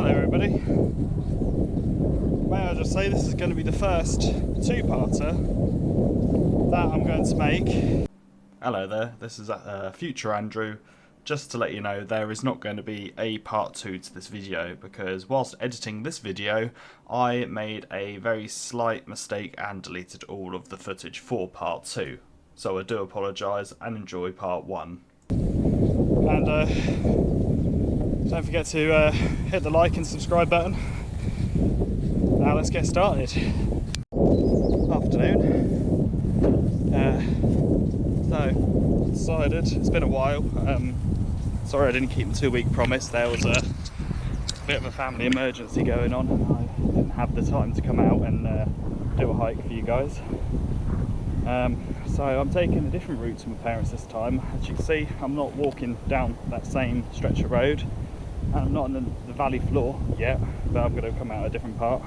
Hello everybody. May I just say this is going to be the first two-parter that I'm going to make. Hello there, this is future Andrew. Just to let you know, there is not going to be a part 2 to this video because whilst editing this video I made a very slight mistake and deleted all of the footage for part 2. So I do apologise and enjoy part 1. And don't forget to hit the like and subscribe button. Now let's get started. Afternoon. So decided, it's been a while. Sorry I didn't keep the 2-week promise. There was a bit of a family emergency going on and I didn't have the time to come out and do a hike for you guys. So I'm taking a different route to my parents this time. As you can see, I'm not walking down that same stretch of road. And I'm not in the valley floor yet, but I'm going to come out a different part.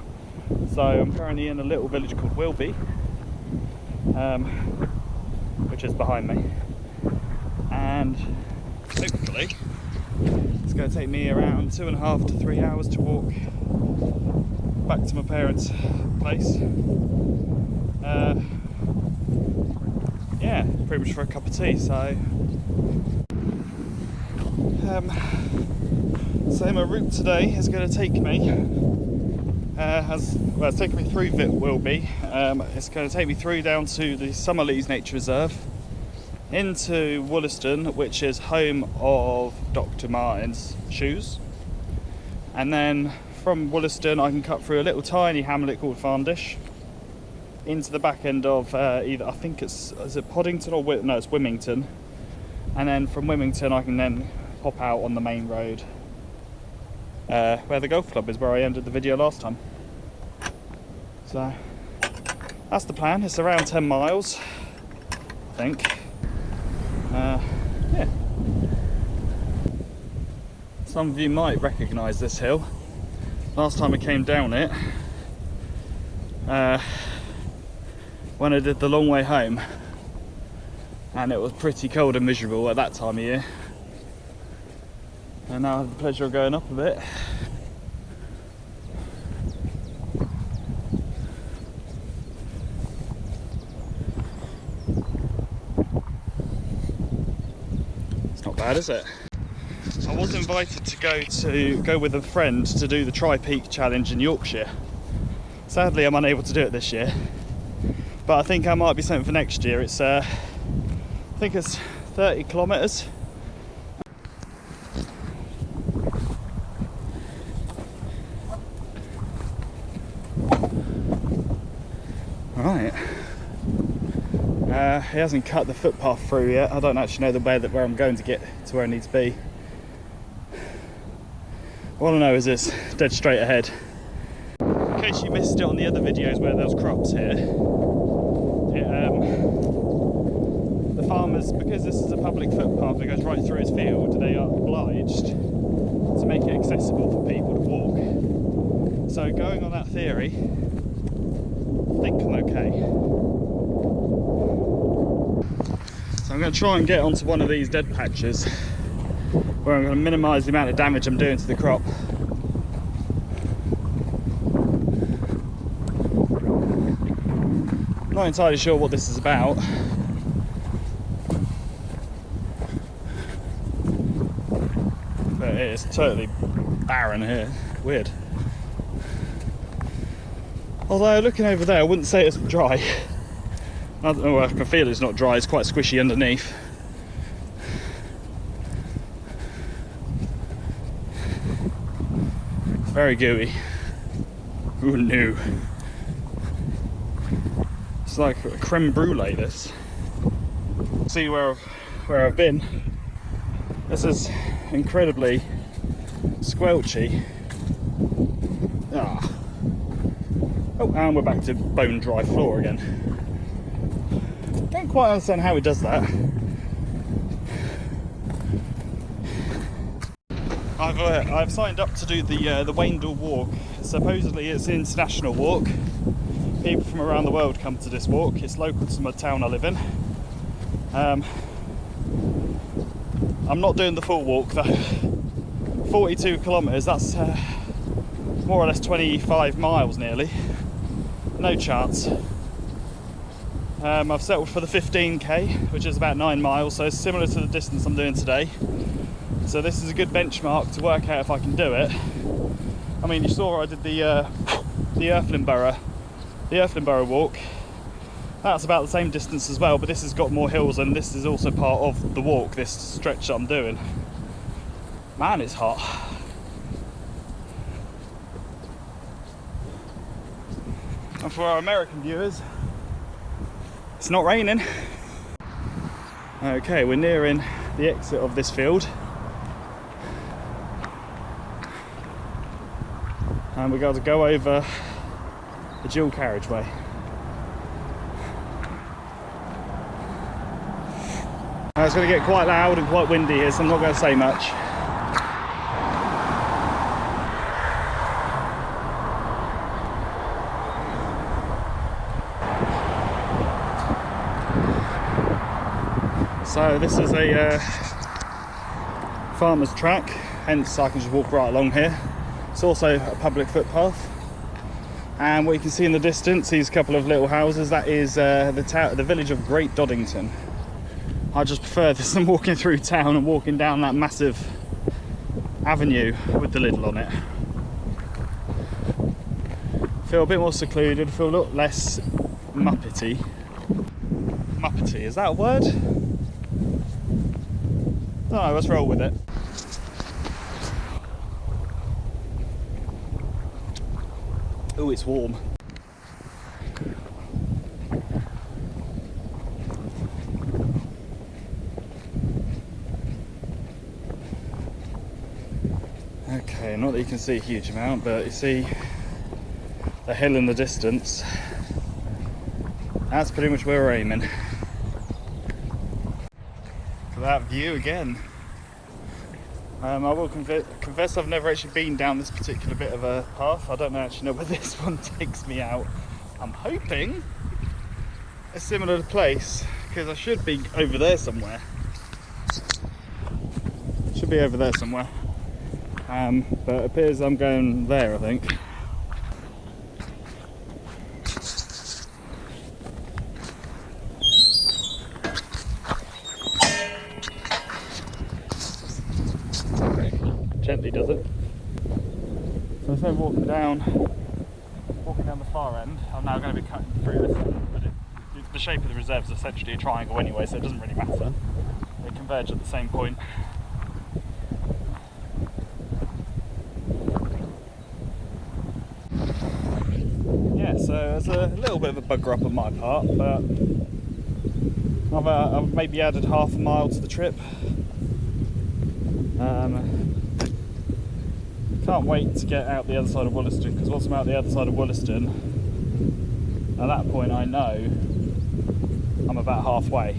So I'm currently in a little village called Wilby, which is behind me. And hopefully it's going to take me around 2.5 to 3 hours to walk back to my parents' place. Yeah, pretty much for a cup of tea. So my route today is going to take me it's taking me through Wilby. It's going to take me through down to the Summer Leys Nature Reserve, into Woolaston, which is home of Dr. Martin's shoes, and then from Woolaston I can cut through a little tiny hamlet called Farndish into the back end of either, I think is it Poddington or no, it's Wymington, and then from Wymington I can then pop out on the main road where the golf club is, where I ended the video last time. So that's the plan. It's around 10 miles, I think. Yeah. Some of you might recognise this hill. Last time I came down it, when I did the long way home, and it was pretty cold and miserable at that time of year. And now I have the pleasure of going up a bit. It's not bad, is it? I was invited to go with a friend to do the Tri-Peak Challenge in Yorkshire. Sadly I'm unable to do it this year, but I think I might be something for next year. It's I think it's 30 kilometres. Right. He hasn't cut the footpath through yet. I don't actually know the way where I'm going to get to where I need to be. All I know is this, dead straight ahead. In case you missed it on the other videos where there was crops here, the farmers, because this is a public footpath that goes right through his field, they are obliged to make it accessible for people to walk. So going on that theory, I think I'm okay. So I'm going to try and get onto one of these dead patches where I'm going to minimise the amount of damage I'm doing to the crop. Not entirely sure what this is about. But it is totally barren here. Weird. Although looking over there, I wouldn't say it's dry. I don't know, I can feel it's not dry, it's quite squishy underneath. It's very gooey. Ooh, no. It's like a creme brulee, this. See where I've been. This is incredibly squelchy. Ah. Oh, and we're back to bone dry floor again. Don't quite understand how it does that. I've signed up to do the Waindell walk. Supposedly it's an international walk. People from around the world come to this walk. It's local to my town I live in. I'm not doing the full walk though. 42 kilometres, that's more or less 25 miles nearly. No chance. I've settled for the 15k, which is about 9 miles, so it's similar to the distance I'm doing today. So this is a good benchmark to work out if I can do it. I mean, you saw I did the Earthling Borough walk. That's about the same distance as well, but this has got more hills, and this is also part of the walk, this stretch that I'm doing. Man, it's hot. And for our American viewers, it's not raining. Okay, we're nearing the exit of this field. And we're going to go over the dual carriageway. Now it's going to get quite loud and quite windy here, so I'm not going to say much. So this is a farmer's track, hence I can just walk right along here. It's also a public footpath, and what you can see in the distance, these couple of little houses, that is the village of Great Doddington. I just prefer this than walking through town and walking down that massive avenue with the Lidl on it. Feel a bit more secluded, feel a lot less muppety. Muppety, is that a word? I don't know, let's roll with it. Oh, it's warm. Okay, not that you can see a huge amount, but you see the hill in the distance. That's pretty much where we're aiming. For that view again. I will confess I've never actually been down this particular bit of a path. I don't actually know where this one takes me out. I'm hoping a similar place, because I should be over there somewhere. Should be over there somewhere. But it appears I'm going there, I think. Gently does it. So instead of walking down the far end, I'm now going to be cutting through this. But the shape of the reserve is essentially a triangle anyway, so it doesn't really matter. They converge at the same point. Yeah, so it's a little bit of a bugger up on my part, but I've maybe added half a mile to the trip. Can't wait to get out the other side of Woolaston, because once I'm out the other side of Woolaston, at that point I know I'm about halfway.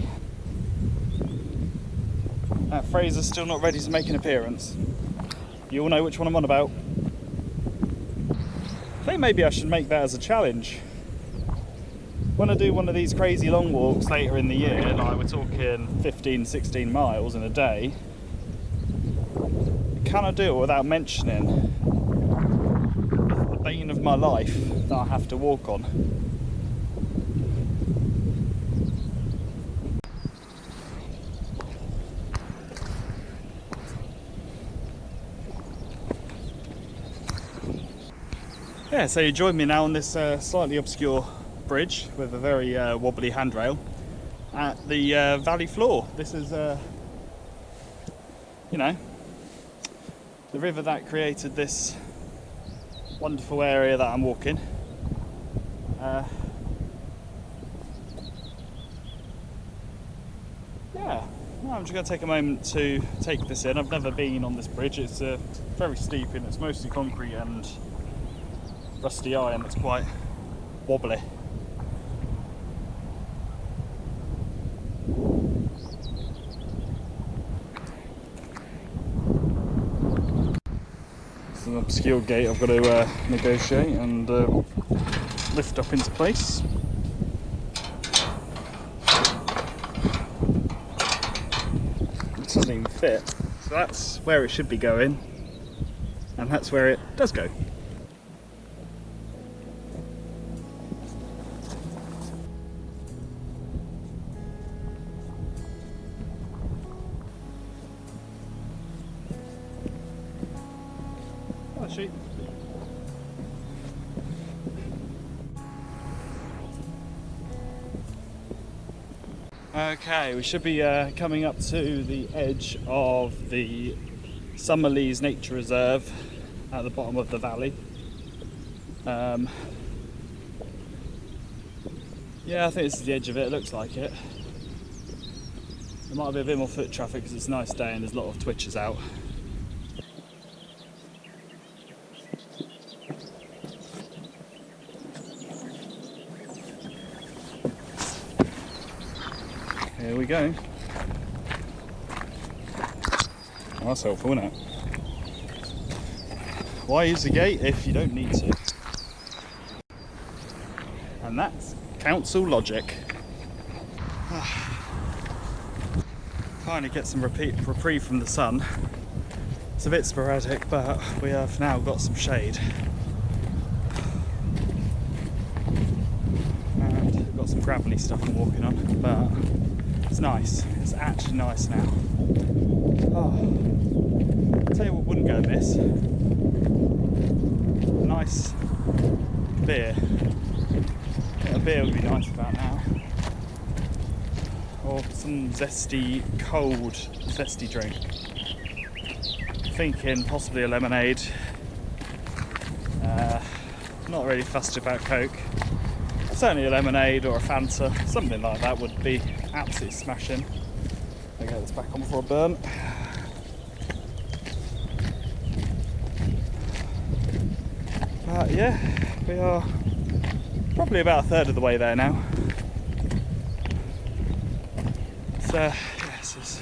Fraser's still not ready to make an appearance. You all know which one I'm on about. I think maybe I should make that as a challenge. When I do one of these crazy long walks later in the year, like we're talking 15, 16 miles in a day, can I do it without mentioning the bane of my life that I have to walk on? Yeah, so you join me now on this slightly obscure bridge with a very wobbly handrail at the valley floor. This is, you know, the river that created this wonderful area that I'm walking. Yeah, I'm just going to take a moment to take this in. I've never been on this bridge. It's very steep and it's mostly concrete and rusty iron. It's quite wobbly. It's an obscure gate I've got to negotiate and lift up into place. It doesn't even fit. So that's where it should be going, and that's where it does go. Hi, sheep. Okay, we should be coming up to the edge of the Summer Leys Nature Reserve at the bottom of the valley. Yeah, I think this is the edge of it. It looks like it. There might be a bit more foot traffic because it's a nice day and there's a lot of twitchers out. Here we go. Oh, that's helpful, isn't it? Why use the gate if you don't need to? And that's council logic. Finally get some reprieve from the sun. It's a bit sporadic, but we have now got some shade. And we've got some gravelly stuff I'm walking on, but it's nice. It's actually nice now. Oh, I'll tell you what wouldn't go amiss. A nice beer. A beer would be nice about now. Or some zesty, cold, zesty drink. Thinking possibly a lemonade. Not really fussed about Coke. Certainly a lemonade or a Fanta, something like that would be absolutely smashing. I'll get this back on before I burn. But yeah, we are probably about a third of the way there now. So, yes, it's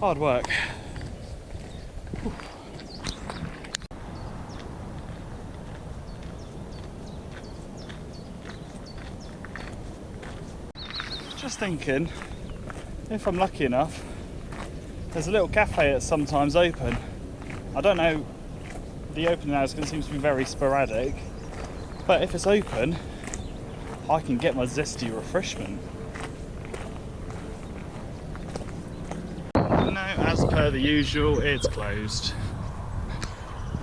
hard work. Whew. Just thinking, if I'm lucky enough, there's a little cafe that's sometimes open. I don't know, the opening hours can seem to be very sporadic, but if it's open, I can get my zesty refreshment. No, as per the usual, it's closed.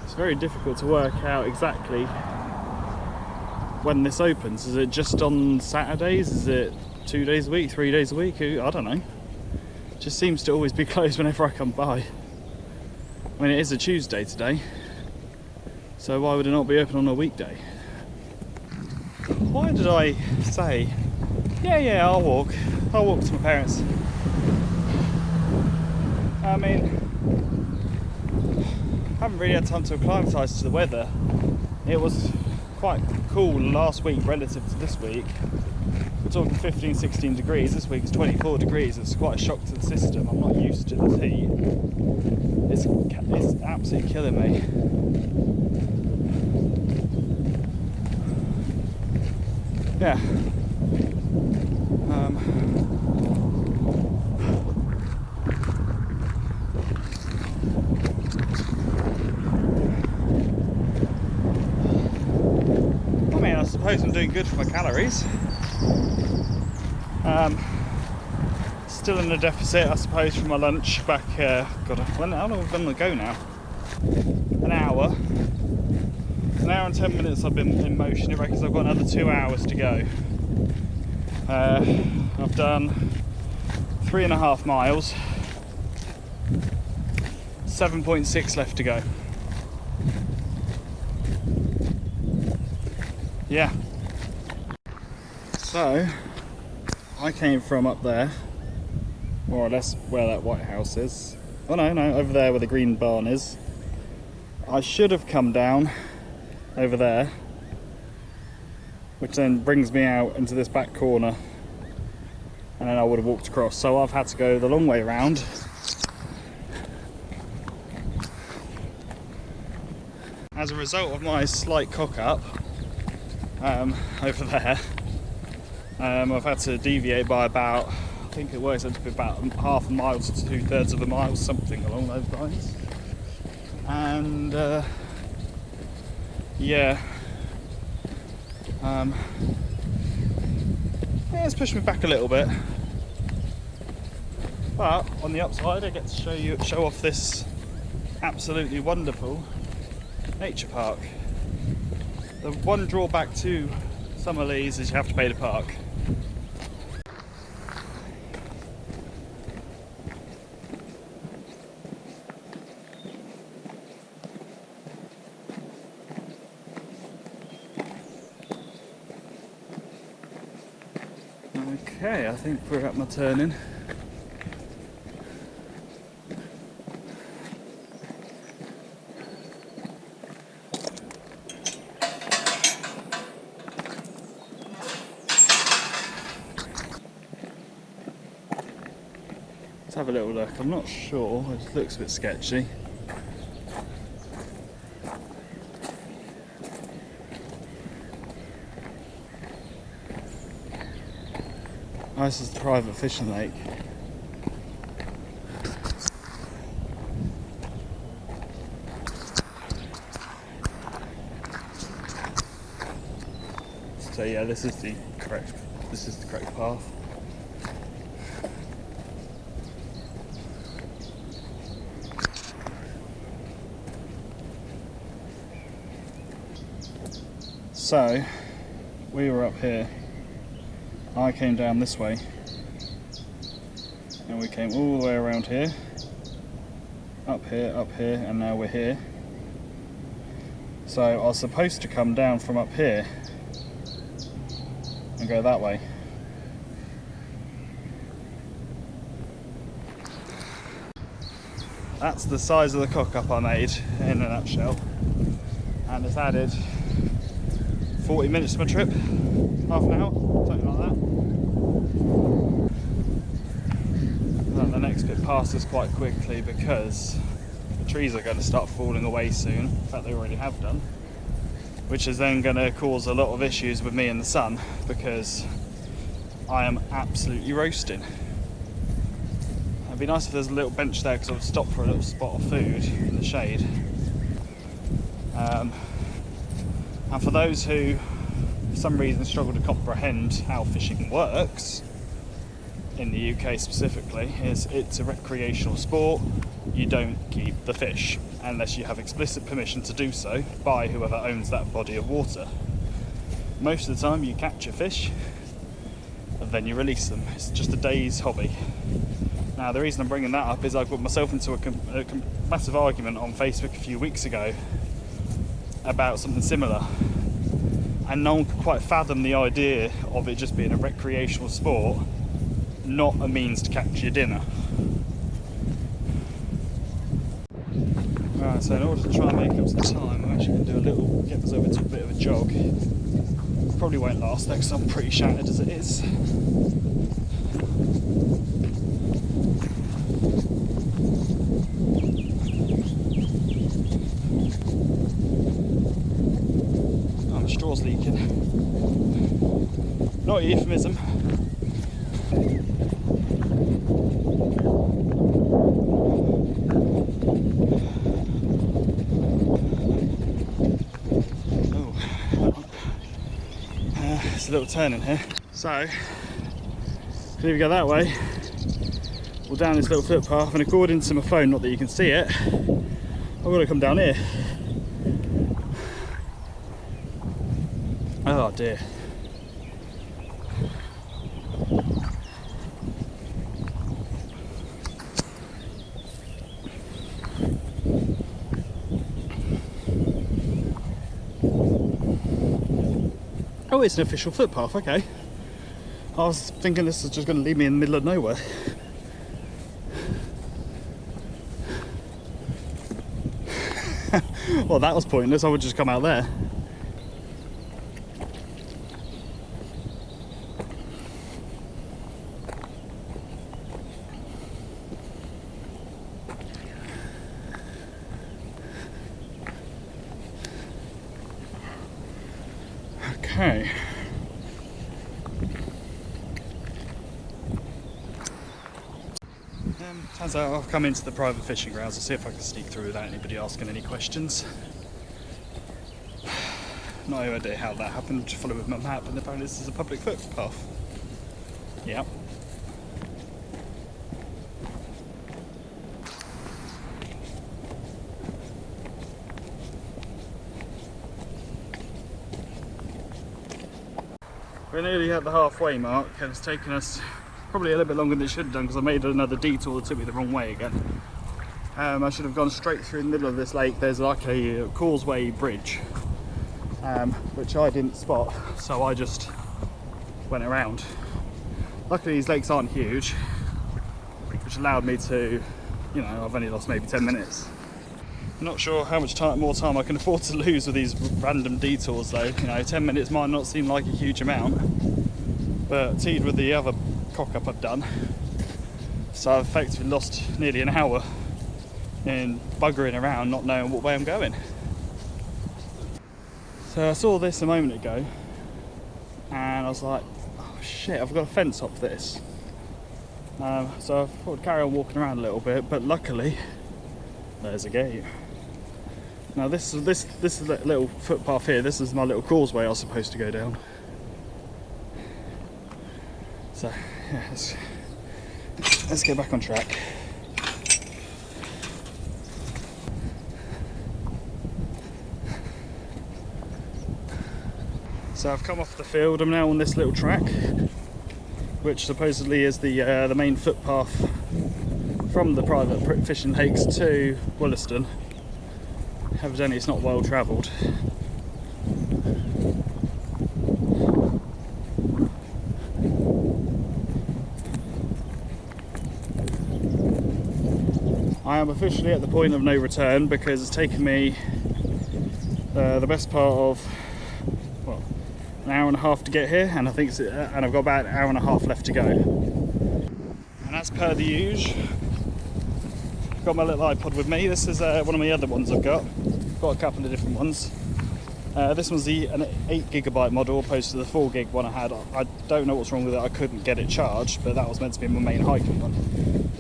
It's very difficult to work out exactly when this opens. Is it just on Saturdays? Is it 2 days a week, 3 days a week? I don't know. It just seems to always be closed whenever I come by. I mean, it is a Tuesday today, so why would it not be open on a weekday? Why did I say, yeah, I'll walk to my parents? I mean, I haven't really had time to acclimatise to the weather. It was quite cool last week relative to this week. We're talking 15, 16 degrees. This week it's 24 degrees. It's quite a shock to the system. I'm not used to this heat. It's absolutely killing me. Yeah. I mean, I suppose I'm doing good for my calories. Still in a deficit, I suppose, from my lunch back. God, how long have I been on the go now? An hour and 10 minutes I've been in motion. It reckons I've got another 2 hours to go. I've done 3.5 miles, 7.6 left to go. Yeah. So, I came from up there, more or less where that White House is. Oh no, over there where the green barn is. I should have come down over there, which then brings me out into this back corner, and then I would have walked across. So I've had to go the long way around. As a result of my slight cock up over there, I've had to deviate by about, I think it works out to be about half a mile to 2/3 of a mile, something along those lines. And yeah, it's pushed me back a little bit, but on the upside I get to show off this absolutely wonderful nature park. The one drawback to Summer Leys is you have to pay to park. Okay, I think we're at my turning. Let's have a little look. I'm not sure, it looks a bit sketchy. Oh, this is the private fishing lake. So yeah, this is the correct path. So we were up here. I came down this way, and we came all the way around here, up here, and now we're here. So I was supposed to come down from up here and go that way. That's the size of the cock-up I made in a nutshell, and it's added 40 minutes to my trip, half an hour, something like that. And the next bit passes quite quickly because the trees are going to start falling away soon. In fact, they already have done, which is then going to cause a lot of issues with me in the sun because I am absolutely roasting. It'd be nice if there's a little bench there because I would stop for a little spot of food in the shade. And for those who, for some reason, struggle to comprehend how fishing works, in the UK specifically, is it's a recreational sport. You don't keep the fish unless you have explicit permission to do so by whoever owns that body of water. Most of the time you catch a fish and then you release them. It's just a day's hobby. Now the reason I'm bringing that up is I got myself into a massive argument on Facebook a few weeks ago about something similar, and no one could quite fathom the idea of it just being a recreational sport, not a means to catch your dinner. Right, so in order to try and make up some time, I'm actually going to do get us over to a bit of a jog. Probably won't last though because I'm pretty shattered as it is. Oh, my straw's leaking. Not a euphemism. There's a little turn in here. So, you can either go that way or down this little footpath, and according to my phone, not that you can see it, I've got to come down here. Oh dear. Oh, it's an official footpath, okay. I was thinking this is just going to leave me in the middle of nowhere. Well, that was pointless, I would just come out there. Okay. Turns out I've come into the private fishing grounds to see if I can sneak through without anybody asking any questions. No idea how that happened, just followed with my map and apparently this is a public footpath. Yep. We're nearly at the halfway mark, and it's taken us probably a little bit longer than it should have done because I made another detour that took me the wrong way again. I should have gone straight through the middle of this lake. There's like a causeway bridge, which I didn't spot, so I just went around. Luckily these lakes aren't huge, which allowed me to, you know, I've only lost maybe 10 minutes. I'm not sure how much more time I can afford to lose with these random detours though. You know, 10 minutes might not seem like a huge amount, but teed with the other cock-up I've done, so I've effectively lost nearly an hour in buggering around not knowing what way I'm going. So I saw this a moment ago and I was like, oh shit, I've got a fence up this. So I thought I'd carry on walking around a little bit, but luckily there's a gate. Now this is a little footpath here. This is my little causeway I was supposed to go down. So yeah, let's get back on track. So I've come off the field. I'm now on this little track, which supposedly is the main footpath from the private fishing lakes to Woolaston. Evidently it's not well travelled. I am officially at the point of no return because it's taken me the best part of, well, an hour and a half to get here, and I think and I've got about an hour and a half left to go. And as per the usual, got my little iPod with me. This is one of my other ones I've got a couple of different ones. This one's an 8GB model opposed to the 4GB one I had. I don't know what's wrong with it, I couldn't get it charged, but that was meant to be my main hiking one.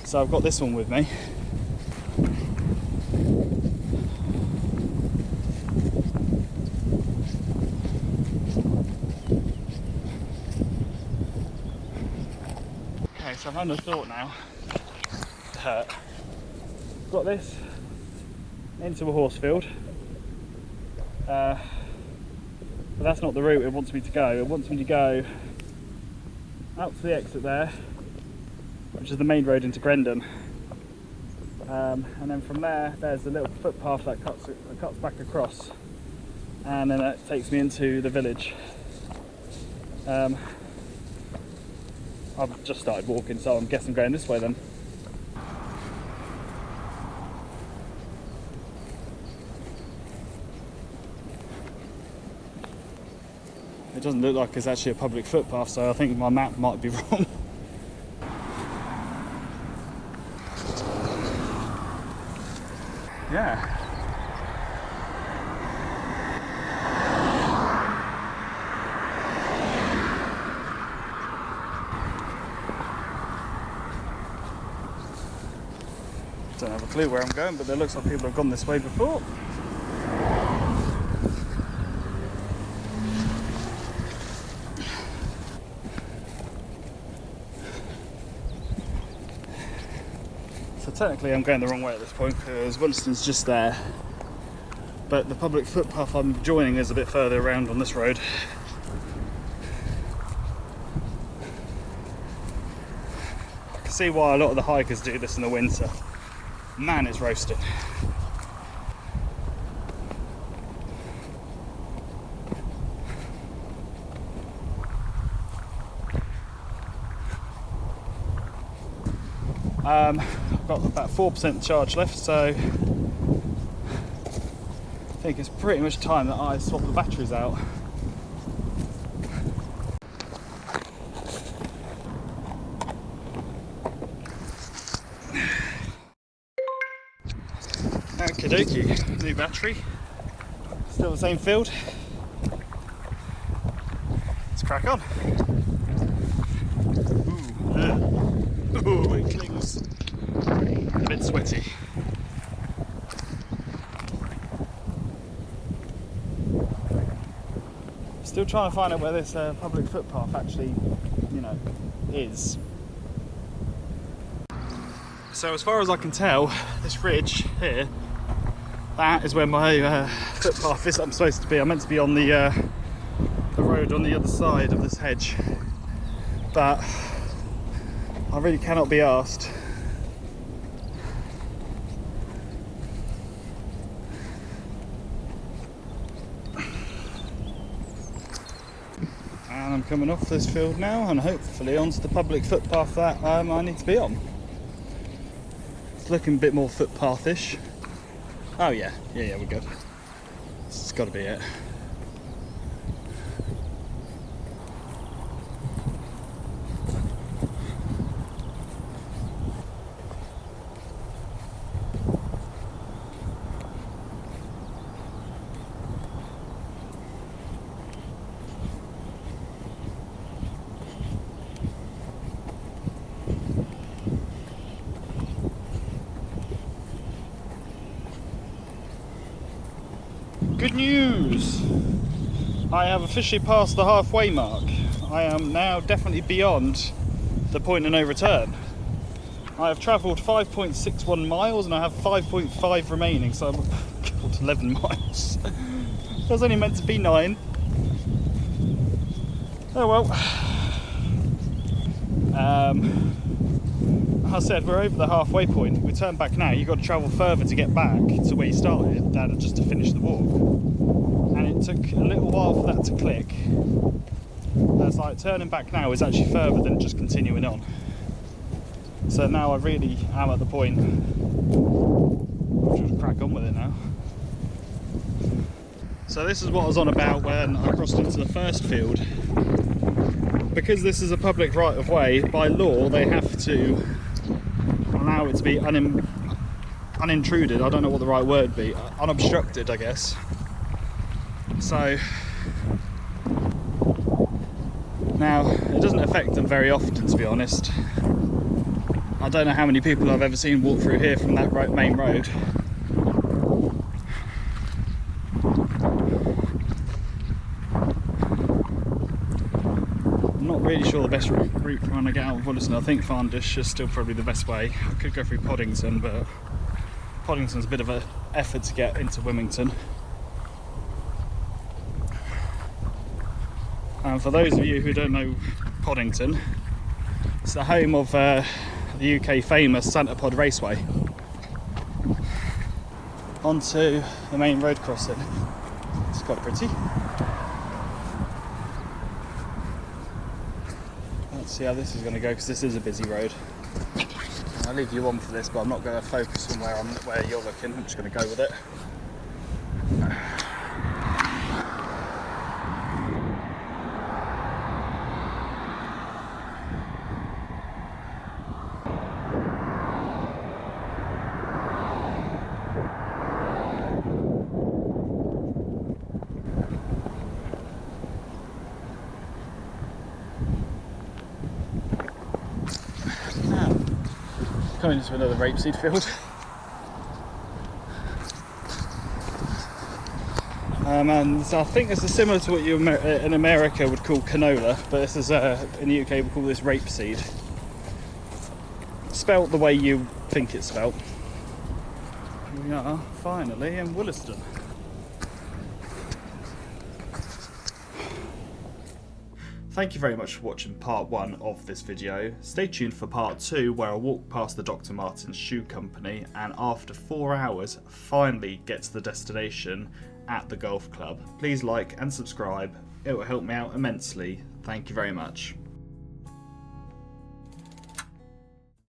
So I've got this one with me. Okay, so I'm under thought now. Got this into a horse field, but that's not the route it wants me to go. It wants me to go out to the exit there, which is the main road into Grendon, and then from there there's a little footpath that cuts back across, and then it takes me into the village. I've just started walking, so I'm guessing going this way then. It doesn't look like it's actually a public footpath, so I think my map might be wrong. Yeah. Don't have a clue where I'm going, but it looks like people have gone this way before. So technically I'm going the wrong way at this point because Woolaston's just there, but the public footpath I'm joining is a bit further around on this road. I can see why a lot of the hikers do this in the winter. Man, it's roasting. I've got about 4% charge left, so I think it's pretty much time that I swap the batteries out. Okie dokie, new battery, still the same field. Let's crack on. Ooh, it clings. A bit sweaty. Still trying to find out where this public footpath actually, you know, is. So as far as I can tell, this ridge here, that is where my footpath is. I'm supposed to be. I'm meant to be on the road road on the other side of this hedge, but I really cannot be asked. And I'm coming off this field now and hopefully onto the public footpath that I need to be on. It's looking a bit more footpath-ish. Oh yeah, we're good. This has got to be it. Good news! I have officially passed the halfway mark. I am now definitely beyond the point of no return. I have travelled 5.61 miles and I have 5.5 remaining, so I'm God, 11 miles. It was only meant to be 9. Oh well. I said we're over the halfway point. We turn back now. You've got to travel further to get back to where you started than just to finish the walk. And it took a little while for that to click. It's like turning back now is actually further than just continuing on. So now I really am at the point. I'll just crack on with it now. So this is what I was on about when I crossed into the first field. Because this is a public right of way, by law they have to allow it to be unintruded. I don't know what the right word would be. Unobstructed, I guess. So now it doesn't affect them very often, to be honest. I don't know how many people I've ever seen walk through here from that main road. I'm not really sure the best route trying to get out of Woolaston. I think Farndish is still probably the best way. I could go through Poddington, but Poddington's a bit of an effort to get into Wilmington. And for those of you who don't know Poddington, it's the home of the UK famous Santa Pod Raceway. Onto the main road crossing. It's quite pretty. Let's see how this is going to go, because this is a busy road. I'll leave you on for this, but I'm not going to focus on where you're looking. I'm just going to go with it. Coming into another rapeseed field. And so I think this is similar to what you in America would call canola, but this is in the UK we call this rapeseed. Spelt the way you think it's spelt. We are finally in Woolaston. Thank you very much for watching part 1 of this video. Stay tuned for part 2, where I walk past the Dr. Martens Shoe Company and after 4 hours finally get to the destination at the golf club. Please like and subscribe, it will help me out immensely. Thank you very much.